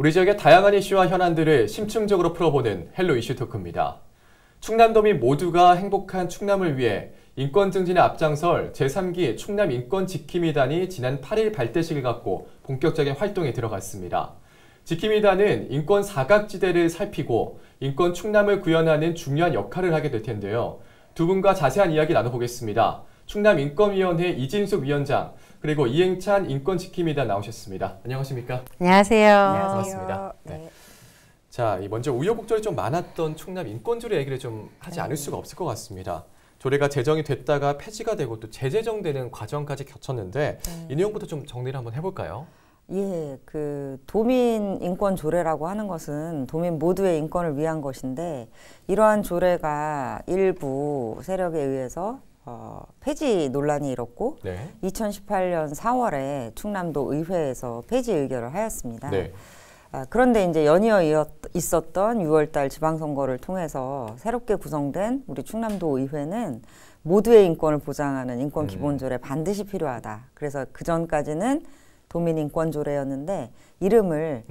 우리 지역의 다양한 이슈와 현안들을 심층적으로 풀어보는 헬로 이슈 토크입니다. 충남도민 모두가 행복한 충남을 위해 인권 증진에 앞장설 제3기 충남 인권지킴이단이 지난 8일 발대식을 갖고 본격적인 활동에 들어갔습니다. 지킴이단은 인권 사각지대를 살피고 인권 충남을 구현하는 중요한 역할을 하게 될 텐데요. 두 분과 자세한 이야기 나눠보겠습니다. 충남인권위원회 이진숙 위원장, 그리고 이행찬 인권지킴이단 나오셨습니다. 안녕하십니까? 안녕하세요. 반갑습니다. 네. 자, 먼저 우여곡절이 좀 많았던 충남 인권조례 얘기를 좀 하지 않을 수가 없을 것 같습니다. 조례가 제정이 됐다가 폐지가 되고 또 재제정되는 과정까지 겹쳤는데 이 내용부터 좀 정리를 한번 해볼까요? 예, 도민 인권 조례라고 하는 것은 도민 모두의 인권을 위한 것인데 이러한 조례가 일부 세력에 의해서 폐지 논란이 일었고 2018년 4월에 충남도 의회에서 폐지 의결을 하였습니다. 그런데 이제 연이어 있었던 6월달 지방선거를 통해서 새롭게 구성된 우리 충남도 의회는 모두의 인권을 보장하는 인권기본조례 반드시 필요하다. 그래서 그전까지는 도민인권조례였는데 이름을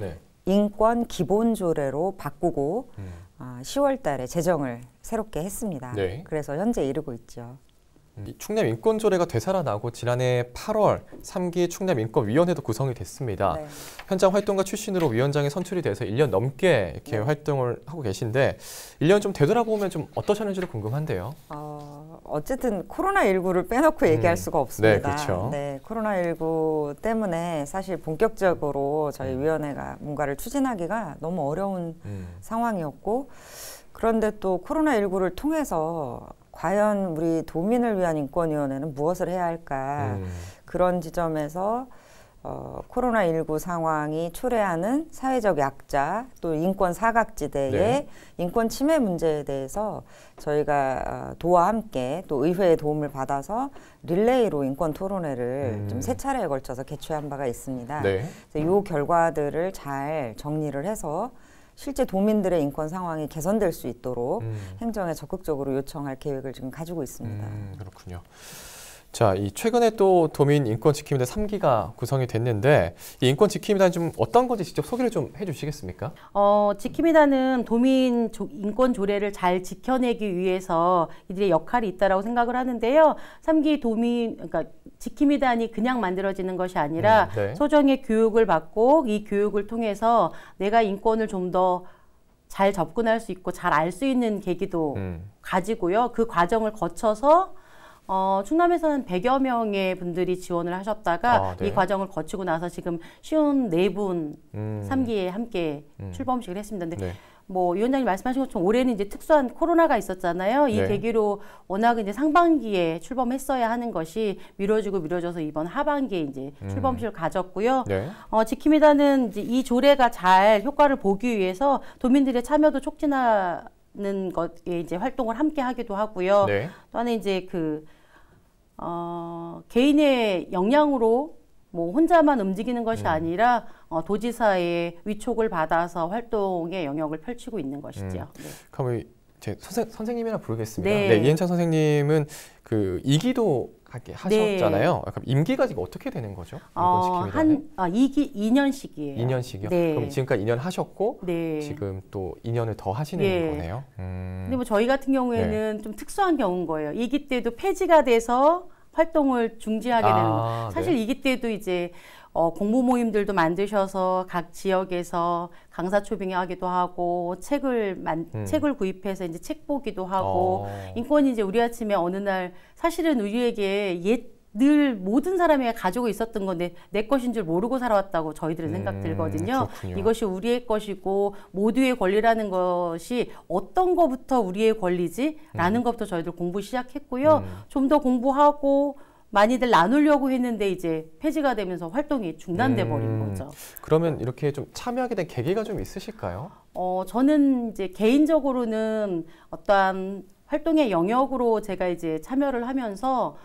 인권기본조례로 바꾸고 10월달에 제정을 새롭게 했습니다. 그래서 현재 이르고 있죠. 충남 인권조례가 되살아나고 지난해 8월 3기 충남인권위원회도 구성이 됐습니다. 현장 활동가 출신으로 위원장에 선출이 돼서 1년 넘게 이렇게 활동을 하고 계신데 1년 좀 되돌아보면 좀 어떠셨는지도 궁금한데요. 어쨌든 코로나19를 빼놓고 얘기할 수가 없습니다. 네, 그렇죠. 코로나19 때문에 사실 본격적으로 저희 위원회가 뭔가를 추진하기가 너무 어려운 상황이었고, 그런데 또 코로나19를 통해서 과연 우리 도민을 위한 인권위원회는 무엇을 해야 할까, 그런 지점에서 코로나19 상황이 초래하는 사회적 약자 또 인권 사각지대의 인권 침해 문제에 대해서 저희가 도와 함께 또 의회의 도움을 받아서 릴레이로 인권 토론회를 좀 3차례에 걸쳐서 개최한 바가 있습니다. 이 결과들을 잘 정리를 해서 실제 도민들의 인권 상황이 개선될 수 있도록 행정에 적극적으로 요청할 계획을 지금 가지고 있습니다. 그렇군요. 자, 최근에 또 도민 인권지킴이단 3기가 구성이 됐는데 이 인권지킴이단 좀 어떤 건지 직접 소개를 좀 해주시겠습니까? 지킴이단은 도민 인권 조례를 잘 지켜내기 위해서 이들의 역할이 있다라고 생각을 하는데요. 3기 그러니까 지킴이단이 그냥 만들어지는 것이 아니라 소정의 교육을 받고 이 교육을 통해서 내가 인권을 좀 더 잘 접근할 수 있고 잘 알 수 있는 계기도 가지고요. 그 과정을 거쳐서 충남에서는 100여 명의 분들이 지원을 하셨다가 이 과정을 거치고 나서 지금 54분 3기에 함께 출범식을 했습니다. 근데 뭐 위원장님 말씀하신 것처럼 올해는 이제 특수한 코로나가 있었잖아요. 이 계기로 워낙 이제 상반기에 출범했어야 하는 것이 미뤄져서 이번 하반기에 이제 출범식을 가졌고요. 지킴이단은 이제 이 조례가 잘 효과를 보기 위해서 도민들의 참여도 촉진하는 것에 이제 활동을 함께 하기도 하고요. 또 하나 이제 개인의 역량으로 뭐 혼자만 움직이는 것이 아니라 도지사의 위촉을 받아서 활동의 영역을 펼치고 있는 것이죠. 그럼 제 선생님이라 부르겠습니다. 이행찬 선생님은 2기도 하셨잖아요. 그럼 임기가 지금 어떻게 되는 거죠? 2년씩이에요. 2년씩이요? 그럼 지금까지 2년 하셨고 지금 또 2년을 더 하시는 거네요. 근데 뭐 저희 같은 경우에는 좀 특수한 경우인 거예요. 2기 때도 폐지가 돼서 활동을 중지하게 되는 사실 2기 때도 이제 공부 모임들도 만드셔서 각 지역에서 강사 초빙하기도 하고 책을 구입해서 이제 책 보기도 하고 인권이 이제 우리 아침에 어느 날 사실은 우리에게 늘 모든 사람이 가지고 있었던 건데 내 것인 줄 모르고 살아왔다고 저희들은 생각 들거든요. 이것이 우리의 것이고 모두의 권리라는 것이 어떤 것부터 우리의 권리지? 라는 것부터 저희들 공부 시작했고요. 좀 더 공부하고 많이들 나누려고 했는데 이제 폐지가 되면서 활동이 중단돼 버린 거죠. 그러면 이렇게 좀 참여하게 된 계기가 좀 있으실까요? 저는 이제 개인적으로는 어떠한 활동의 영역으로 제가 이제 참여를 하면서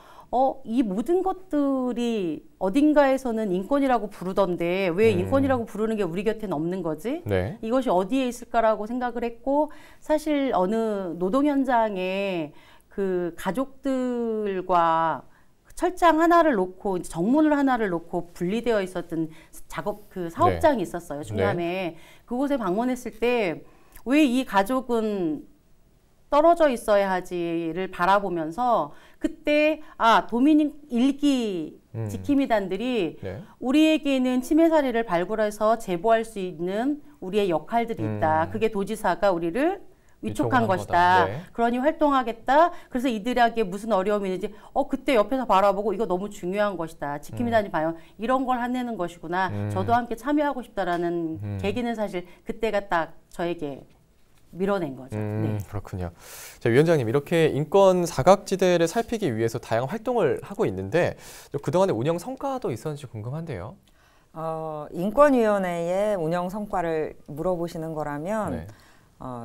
이 모든 것들이 어딘가에서는 인권이라고 부르던데 왜 인권이라고 부르는 게 우리 곁에는 없는 거지? 이것이 어디에 있을까라고 생각을 했고, 사실 어느 노동 현장에 그 가족들과 철장 하나를 놓고 이제 정문을 하나를 놓고 분리되어 있었던 그 사업장이 있었어요. 충남에. 그곳에 방문했을 때 왜 이 가족은 떨어져 있어야 하지를 바라보면서 그때 도민 일기 지킴이단들이 우리에게는 치매 사례를 발굴해서 제보할 수 있는 우리의 역할들이 있다. 그게 도지사가 우리를 위촉한 것이다. 그러니 활동하겠다. 그래서 이들에게 무슨 어려움이 있는지 그때 옆에서 바라보고 이거 너무 중요한 것이다. 지킴이단이 봐요. 이런 걸 하내는 것이구나. 저도 함께 참여하고 싶다라는 계기는 사실 그때가 딱 저에게 밀어낸 거죠. 네. 그렇군요. 자, 위원장님, 이렇게 인권 사각지대를 살피기 위해서 다양한 활동을 하고 있는데 그동안의 운영 성과도 있었는지 궁금한데요. 인권위원회의 운영 성과를 물어보시는 거라면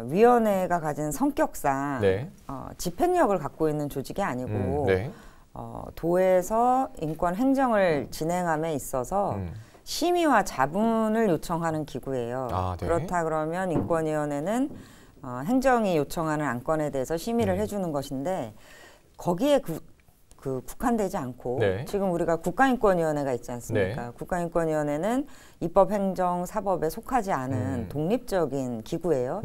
위원회가 가진 성격상 집행력을 갖고 있는 조직이 아니고 도에서 인권 행정을 진행함에 있어서 심의와 자문을 요청하는 기구예요. 그렇다 그러면 인권위원회는 행정이 요청하는 안건에 대해서 심의를 해주는 것인데 거기에 국한되지 않고 지금 우리가 국가인권위원회가 있지 않습니까? 국가인권위원회는 입법, 행정, 사법에 속하지 않은 독립적인 기구예요.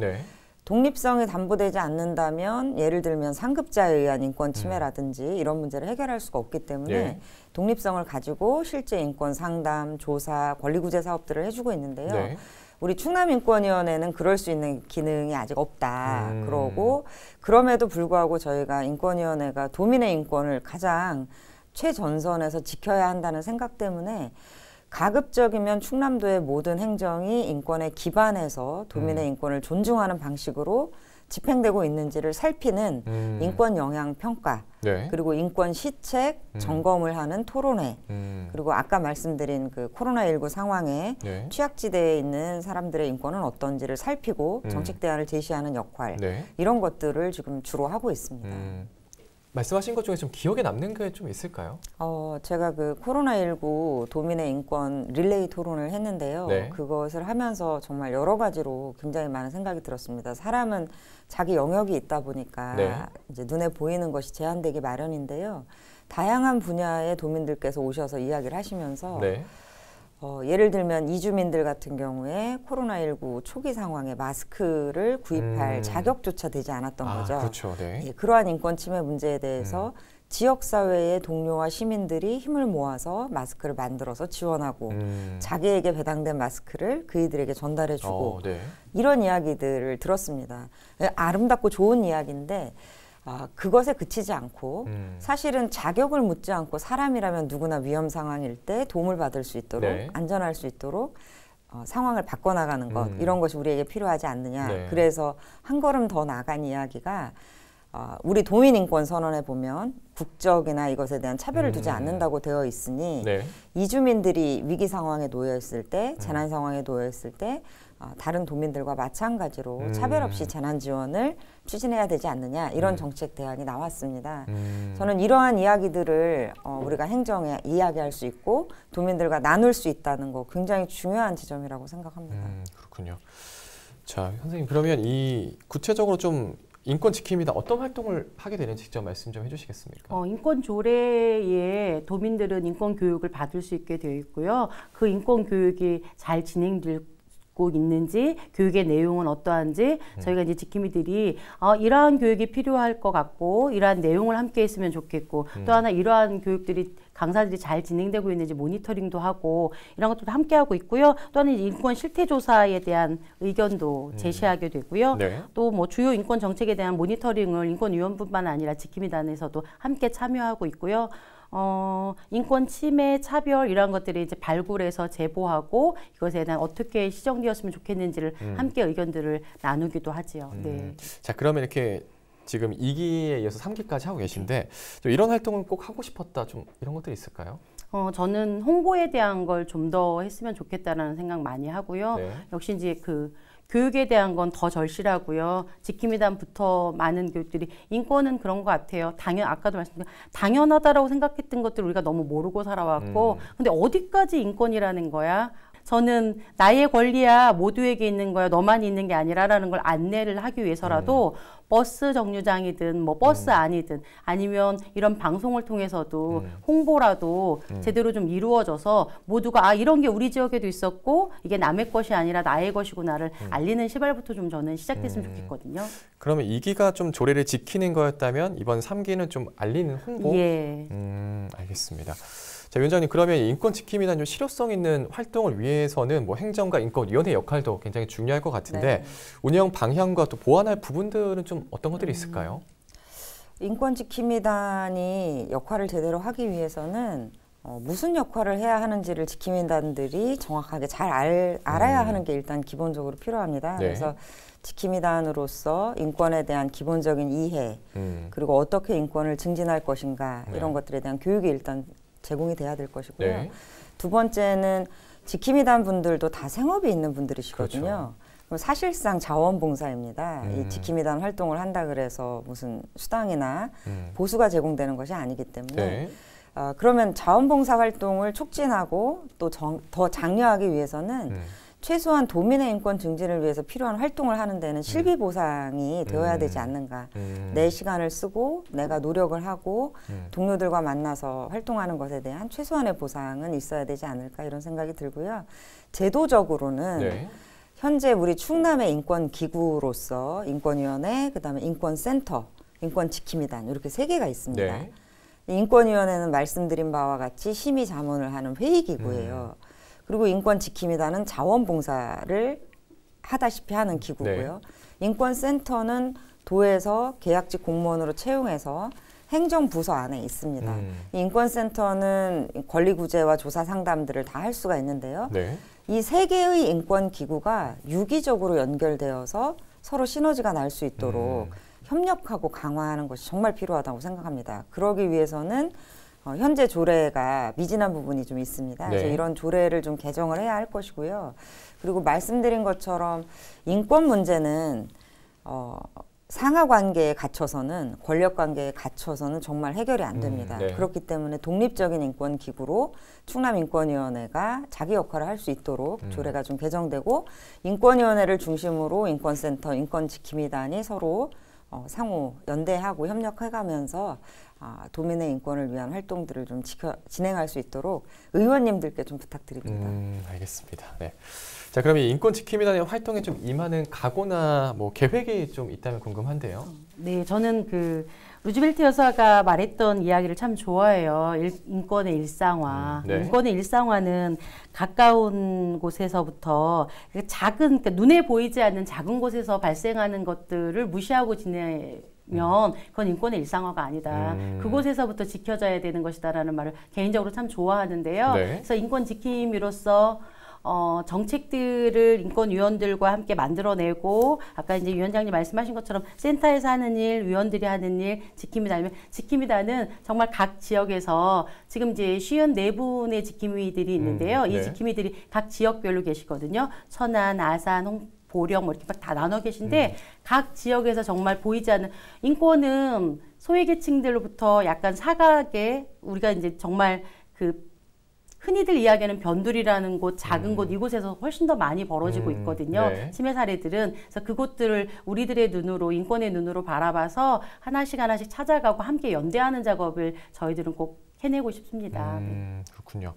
독립성이 담보되지 않는다면 예를 들면 상급자에 의한 인권 침해라든지 이런 문제를 해결할 수가 없기 때문에 독립성을 가지고 실제 인권 상담, 조사, 권리구제 사업들을 해주고 있는데요. 우리 충남인권위원회는 그럴 수 있는 기능이 아직 없다. 그러고 그럼에도 불구하고 저희가 인권위원회가 도민의 인권을 가장 최전선에서 지켜야 한다는 생각 때문에 가급적이면 충남도의 모든 행정이 인권에 기반해서 도민의 인권을 존중하는 방식으로 집행되고 있는지를 살피는 인권 영향 평가, 그리고 인권 시책 점검을 하는 토론회, 그리고 아까 말씀드린 그 코로나19 상황에 취약지대에 있는 사람들의 인권은 어떤지를 살피고 정책 대안을 제시하는 역할, 이런 것들을 지금 주로 하고 있습니다. 말씀하신 것 중에 좀 기억에 남는 게 좀 있을까요? 제가 그 코로나19 도민의 인권 릴레이 토론을 했는데요. 그것을 하면서 정말 여러 가지로 굉장히 많은 생각이 들었습니다. 사람은 자기 영역이 있다 보니까 이제 눈에 보이는 것이 제한되기 마련인데요. 다양한 분야의 도민들께서 오셔서 이야기를 하시면서 예를 들면 이주민들 같은 경우에 코로나19 초기 상황에 마스크를 구입할 자격조차 되지 않았던 거죠. 그렇죠. 그러한 인권 침해 문제에 대해서 지역사회의 동료와 시민들이 힘을 모아서 마스크를 만들어서 지원하고 자기에게 배당된 마스크를 그이들에게 전달해주고 이런 이야기들을 들었습니다. 아름답고 좋은 이야기인데 그것에 그치지 않고 사실은 자격을 묻지 않고 사람이라면 누구나 위험 상황일 때 도움을 받을 수 있도록 안전할 수 있도록 상황을 바꿔나가는 것 이런 것이 우리에게 필요하지 않느냐. 그래서 한 걸음 더 나간 이야기가 우리 도민인권선언에 보면 국적이나 이것에 대한 차별을 두지 않는다고 되어 있으니 이주민들이 위기 상황에 놓여 있을 때 재난 상황에 놓여 있을 때 다른 도민들과 마찬가지로 차별 없이 재난 지원을 추진해야 되지 않느냐 이런 정책 대안이 나왔습니다. 저는 이러한 이야기들을 우리가 행정에 이야기할 수 있고 도민들과 나눌 수 있다는 거 굉장히 중요한 지점이라고 생각합니다. 그렇군요. 자, 선생님 그러면 이 구체적으로 좀 인권 지킴이다 어떤 활동을 하게 되는지 직접 말씀 좀 해주시겠습니까? 인권 조례에 도민들은 인권 교육을 받을 수 있게 되어 있고요. 그 인권 교육이 잘 진행되고 있는지 교육의 내용은 어떠한지 저희가 이제 지킴이들이 이러한 교육이 필요할 것 같고 이러한 내용을 함께 했으면 좋겠고 또 하나 이러한 교육들이 강사들이 잘 진행되고 있는지 모니터링도 하고 이런 것도 함께 하고 있고요. 또 하나 인권 실태 조사에 대한 의견도 제시하게 되고요. 또 뭐 주요 인권 정책에 대한 모니터링을 인권위원뿐만 아니라 지킴이단에서도 함께 참여하고 있고요. 인권 침해, 차별 이런 것들을 이제 발굴해서 제보하고 이것에 대한 어떻게 시정되었으면 좋겠는지를 함께 의견들을 나누기도 하지요. 자, 그러면 이렇게 지금 2기에 이어서 3기까지 하고 계신데 또 이런 활동을 꼭 하고 싶었다 좀 이런 것들이 있을까요? 저는 홍보에 대한 걸 좀 더 했으면 좋겠다라는 생각 많이 하고요. 역시 이제 그 교육에 대한 건 더 절실하고요. 지킴이단부터 많은 교육들이 인권은 그런 것 같아요. 아까도 말씀드린 당연하다라고 생각했던 것들을 우리가 너무 모르고 살아왔고 근데 어디까지 인권이라는 거야? 저는 나의 권리야 모두에게 있는 거야 너만 있는 게 아니라라는 걸 안내를 하기 위해서라도 버스 정류장이든 뭐 버스 안이든 아니면 이런 방송을 통해서도 홍보라도 제대로 좀 이루어져서 모두가 아 이런 게 우리 지역에도 있었고 이게 남의 것이 아니라 나의 것이구나를 알리는 시발부터 좀 저는 시작됐으면 좋겠거든요. 그러면 2기가 좀 조례를 지키는 거였다면 이번 3기는 좀 알리는 홍보? 예. 알겠습니다. 자, 위원장님 그러면 인권 지킴이란 좀 실효성 있는 활동을 위해서는 뭐 행정과 인권위원회 역할도 굉장히 중요할 것 같은데 네. 운영 방향과 또 보완할 부분들은 좀 어떤 것들이 있을까요? 인권지킴이단이 역할을 제대로 하기 위해서는 무슨 역할을 해야 하는지를 지킴이단들이 정확하게 잘 알아야 하는 게 일단 기본적으로 필요합니다. 네. 그래서 지킴이단으로서 인권에 대한 기본적인 이해, 그리고 어떻게 인권을 증진할 것인가 이런 것들에 대한 교육이 일단 제공이 돼야 될 것이고요. 네. 두 번째는 지킴이단 분들도 다 생업이 있는 분들이시거든요. 그렇죠. 그럼 사실상 자원봉사입니다. 이 지킴이단 활동을 한다 그래서 무슨 수당이나 보수가 제공되는 것이 아니기 때문에 네. 그러면 자원봉사 활동을 촉진하고 또 더 장려하기 위해서는 최소한 도민의 인권 증진을 위해서 필요한 활동을 하는 데는 실비 보상이 되어야 되지 않는가. 내 시간을 쓰고 내가 노력을 하고 동료들과 만나서 활동하는 것에 대한 최소한의 보상은 있어야 되지 않을까 이런 생각이 들고요. 제도적으로는 네. 현재 우리 충남의 인권기구로서 인권위원회, 그다음에 인권센터, 인권지킴이단 이렇게 3개가 있습니다. 네. 인권위원회는 말씀드린 바와 같이 심의 자문을 하는 회의기구예요. 그리고 인권지킴이단은 자원봉사를 하다시피 하는 기구고요. 인권센터는 도에서 계약직 공무원으로 채용해서 행정부서 안에 있습니다. 이 인권센터는 권리구제와 조사 상담들을 다 할 수가 있는데요. 네. 이 3개의 인권기구가 유기적으로 연결되어서 서로 시너지가 날 수 있도록 협력하고 강화하는 것이 정말 필요하다고 생각합니다. 그러기 위해서는 현재 조례가 미진한 부분이 좀 있습니다. 네. 그래서 이런 조례를 좀 개정을 해야 할 것이고요. 그리고 말씀드린 것처럼 인권 문제는 상하 관계에 갇혀서는 권력 관계에 갇혀서는 정말 해결이 안 됩니다. 네. 그렇기 때문에 독립적인 인권 기구로 충남인권위원회가 자기 역할을 할 수 있도록 조례가 좀 개정되고 인권위원회를 중심으로 인권센터, 인권지킴이단이 서로 상호 연대하고 협력해가면서 도민의 인권을 위한 활동들을 좀 진행할 수 있도록 의원님들께 좀 부탁드립니다. 알겠습니다. 네. 자, 그럼 이 인권 지킴이단의 활동에 좀 임하는 각오나 뭐 계획이 좀 있다면 궁금한데요. 네, 저는 그 루즈벨트 여사가 말했던 이야기를 참 좋아해요. 인권의 일상화. 네. 인권의 일상화는 가까운 곳에서부터 작은, 그러니까 눈에 보이지 않는 작은 곳에서 발생하는 것들을 무시하고 지내면 그건 인권의 일상화가 아니다. 그곳에서부터 지켜져야 되는 것이다라는 말을 개인적으로 참 좋아하는데요. 네. 그래서 인권 지킴이로서 정책들을 인권위원들과 함께 만들어내고, 아까 이제 위원장님 말씀하신 것처럼 센터에서 하는 일, 위원들이 하는 일, 지킴이단이면, 지킴이단은 정말 각 지역에서 지금 이제 54분의 지킴이들이 있는데요. 이 네. 지킴이들이 각 지역별로 계시거든요. 천안, 아산, 보령 뭐 이렇게 막 다 나눠 계신데, 각 지역에서 정말 보이지 않는 인권은 소외계층들로부터 약간 사각에 우리가 이제 정말 그 흔히들 이야기하는 변두리라는 곳, 작은 곳, 이곳에서 훨씬 더 많이 벌어지고 있거든요. 네. 침해 사례들은. 그래서 그곳들을 우리들의 눈으로, 인권의 눈으로 바라봐서 하나씩 하나씩 찾아가고 함께 연대하는 작업을 저희들은 꼭 해내고 싶습니다. 그렇군요.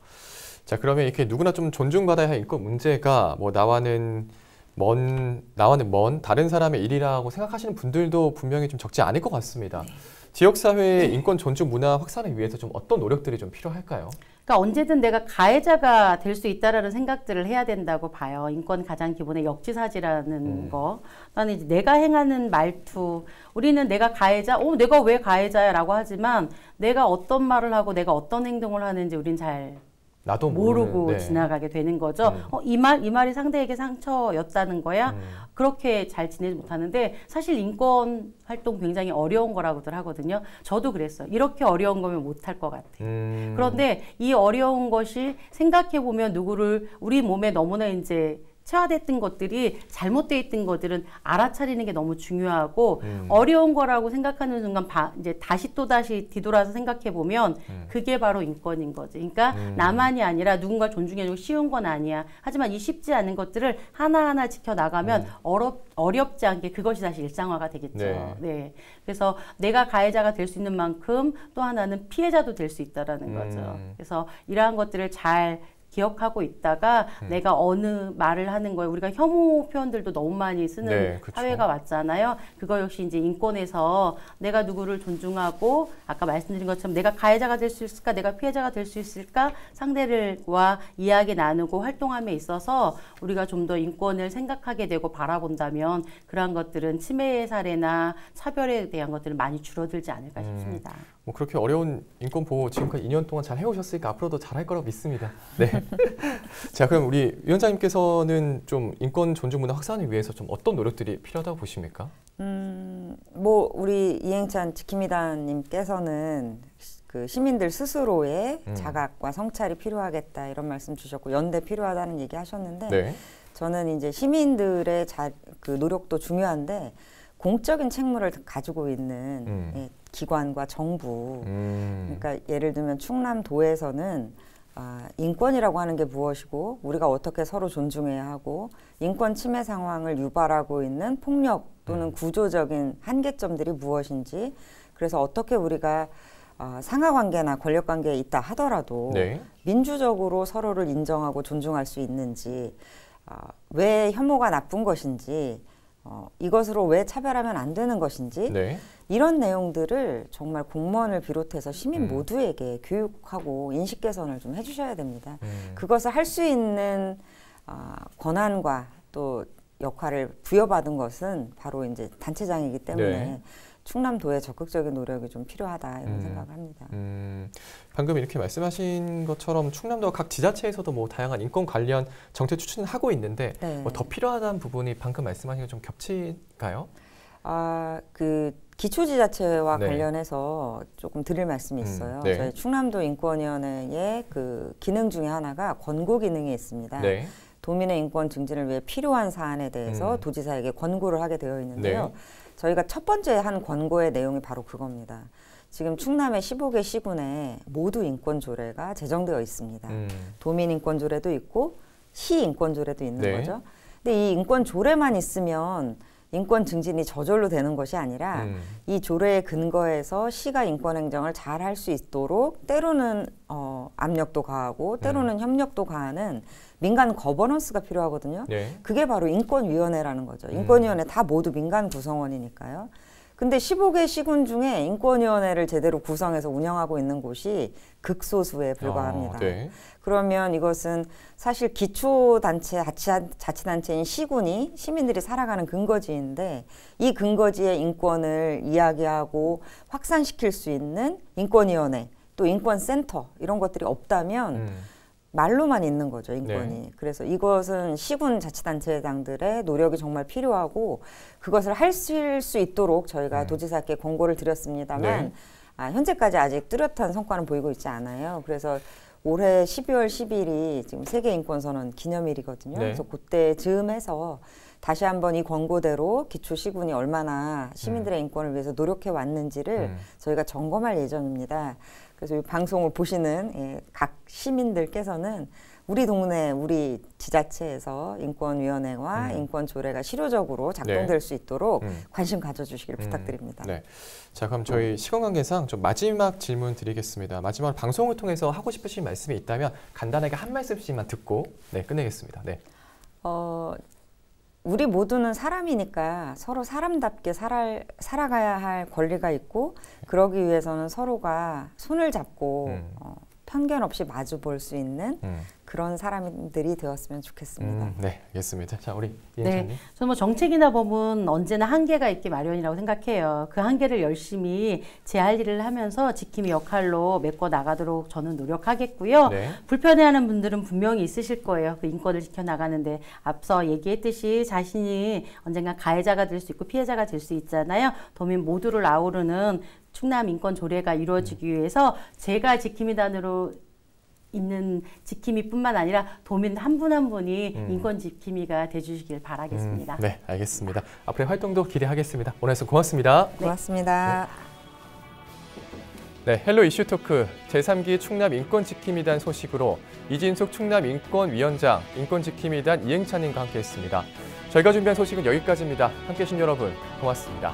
자, 그러면 이렇게 누구나 좀 존중받아야 할 인권 문제가 뭐 나와는 먼 다른 사람의 일이라고 생각하시는 분들도 분명히 좀 적지 않을 것 같습니다. 네. 지역사회의 인권 존중 문화 확산을 위해서 좀 어떤 노력들이 좀 필요할까요? 그러니까 언제든 내가 가해자가 될 수 있다라는 생각들을 해야 된다고 봐요. 인권 가장 기본의 역지사지라는 거. 나는 이제 내가 행하는 말투, 우리는 내가 가해자, 내가 왜 가해자야라고 하지만 내가 어떤 말을 하고 내가 어떤 행동을 하는지 우린 잘 나도 모르고 모르는, 네. 지나가게 되는 거죠. 이 말이 상대에게 상처였다는 거야? 그렇게 잘 지내지 못하는데 사실 인권 활동 굉장히 어려운 거라고들 하거든요. 저도 그랬어요. 이렇게 어려운 거면 못할 것 같아요. 그런데 이 어려운 것이 생각해보면 누구를 우리 몸에 너무나 이제 체화됐던 것들이 잘못돼 있던 것들은 알아차리는 게 너무 중요하고 어려운 거라고 생각하는 순간 이제 또 다시 뒤돌아서 생각해 보면 그게 바로 인권인 거지. 그러니까 나만이 아니라 누군가 존중해주고 쉬운 건 아니야. 하지만 이 쉽지 않은 것들을 하나하나 지켜나가면 어렵지 않게 그것이 다시 일상화가 되겠죠. 네. 네. 그래서 내가 가해자가 될 수 있는 만큼 또 하나는 피해자도 될 수 있다라는 거죠. 그래서 이러한 것들을 잘 기억하고 있다가 내가 어느 말을 하는 거에 우리가 혐오 표현들도 너무 많이 쓰는 네, 그렇죠. 사회가 왔잖아요. 그거 역시 이제 인권에서 내가 누구를 존중하고 아까 말씀드린 것처럼 내가 가해자가 될 수 있을까, 내가 피해자가 될 수 있을까 상대들과 이야기 나누고 활동함에 있어서 우리가 좀 더 인권을 생각하게 되고 바라본다면 그러한 것들은 침해 사례나 차별에 대한 것들은 많이 줄어들지 않을까 싶습니다. 뭐 그렇게 어려운 인권 보호 지금까지 2년 동안 잘 해오셨으니까 앞으로도 잘할 거라고 믿습니다. 네. 자, 그럼 우리 위원장님께서는 좀 인권 존중 문화 확산을 위해서 좀 어떤 노력들이 필요하다고 보십니까? 뭐 우리 이행찬 지킴이단님께서는 그 시민들 스스로의 자각과 성찰이 필요하겠다 이런 말씀 주셨고 연대 필요하다는 얘기 하셨는데 네. 저는 이제 시민들의 그 노력도 중요한데 공적인 책무를 가지고 있는 예, 기관과 정부 그러니까 예를 들면 충남도에서는 인권이라고 하는 게 무엇이고 우리가 어떻게 서로 존중해야 하고 인권 침해 상황을 유발하고 있는 폭력 또는 구조적인 한계점들이 무엇인지 그래서 어떻게 우리가 상하관계나 권력관계에 있다 하더라도 네. 민주적으로 서로를 인정하고 존중할 수 있는지 왜 혐오가 나쁜 것인지 이것으로 왜 차별하면 안 되는 것인지 네. 이런 내용들을 정말 공무원을 비롯해서 시민 모두에게 교육하고 인식 개선을 좀 해주셔야 됩니다. 그것을 할 수 있는 권한과 또 역할을 부여받은 것은 바로 이제 단체장이기 때문에 네. 충남도의 적극적인 노력이 좀 필요하다 이런 생각을 합니다. 방금 이렇게 말씀하신 것처럼 충남도 각 지자체에서도 뭐 다양한 인권 관련 정책 추진을 하고 있는데 네. 뭐 더 필요하다는 부분이 방금 말씀하신 게 좀 겹칠까요? 그 기초지자체와 네. 관련해서 조금 드릴 말씀이 있어요. 네. 저희 충남도 인권위원회의 그 기능 중에 하나가 권고 기능이 있습니다. 네. 도민의 인권 증진을 위해 필요한 사안에 대해서 도지사에게 권고를 하게 되어 있는데요. 네. 저희가 첫 번째 한 권고의 내용이 바로 그겁니다. 지금 충남의 15개 시군에 모두 인권조례가 제정되어 있습니다. 도민인권조례도 있고 시인권조례도 있는 네. 거죠. 근데 이 인권조례만 있으면 인권 증진이 저절로 되는 것이 아니라 이 조례에 근거해서 시가 인권 행정을 잘 할 수 있도록 때로는 압력도 가하고 때로는 협력도 가하는 민간 거버넌스가 필요하거든요. 네. 그게 바로 인권위원회라는 거죠. 인권위원회 다 모두 민간 구성원이니까요. 근데 15개 시군 중에 인권위원회를 제대로 구성해서 운영하고 있는 곳이 극소수에 불과합니다. 네. 그러면 이것은 사실 기초단체, 자치단체인 시군이 시민들이 살아가는 근거지인데 이 근거지의 인권을 이야기하고 확산시킬 수 있는 인권위원회, 또 인권센터 이런 것들이 없다면 말로만 있는 거죠, 인권이. 네. 그래서 이것은 시군 자치단체장들의 노력이 정말 필요하고 그것을 할 수 있도록 저희가 도지사께 권고를 드렸습니다만 네. 현재까지 아직 뚜렷한 성과는 보이고 있지 않아요. 그래서 올해 12월 10일이 지금 세계인권선언 기념일이거든요. 네. 그래서 그때 즈음해서 다시 한번 이 권고대로 기초시군이 얼마나 시민들의 인권을 위해서 노력해 왔는지를 저희가 점검할 예정입니다. 그래서 이 방송을 보시는 각 시민들께서는 우리 동네, 우리 지자체에서 인권위원회와 인권조례가 실효적으로 작동될 수 있도록 관심 가져주시길 부탁드립니다. 네. 자, 그럼 저희 시간 관계상 좀 마지막 질문 드리겠습니다. 마지막으로 방송을 통해서 하고 싶으신 말씀이 있다면 간단하게 한 말씀씩만 듣고 끝내겠습니다. 네. 우리 모두는 사람이니까 서로 사람답게 살아가야 할 권리가 있고 그러기 위해서는 서로가 손을 잡고 편견 없이 마주 볼 수 있는 그런 사람들이 되었으면 좋겠습니다. 네, 알겠습니다. 자, 우리 이행찬님. 네, 저는 뭐 정책이나 법은 언제나 한계가 있기 마련이라고 생각해요. 그 한계를 열심히 제 할 일을 하면서 지킴이 역할로 메꿔 나가도록 저는 노력하겠고요. 네. 불편해하는 분들은 분명히 있으실 거예요. 그 인권을 지켜나가는데 앞서 얘기했듯이 자신이 언젠가 가해자가 될 수 있고 피해자가 될 수 있잖아요. 도민 모두를 아우르는 충남 인권 조례가 이루어지기 위해서 제가 지킴이단으로 있는 지킴이뿐만 아니라 도민 한 분 한 분이 인권 지킴이가 돼주시길 바라겠습니다. 네, 알겠습니다. 앞으로의 활동도 기대하겠습니다. 오늘 말씀 고맙습니다. 고맙습니다. 네, 헬로 이슈 토크 제3기 충남인권지킴이단 소식으로 이진숙 충남인권위원장, 인권지킴이단 이행찬님과 함께했습니다. 저희가 준비한 소식은 여기까지입니다. 함께해 주신 여러분 고맙습니다.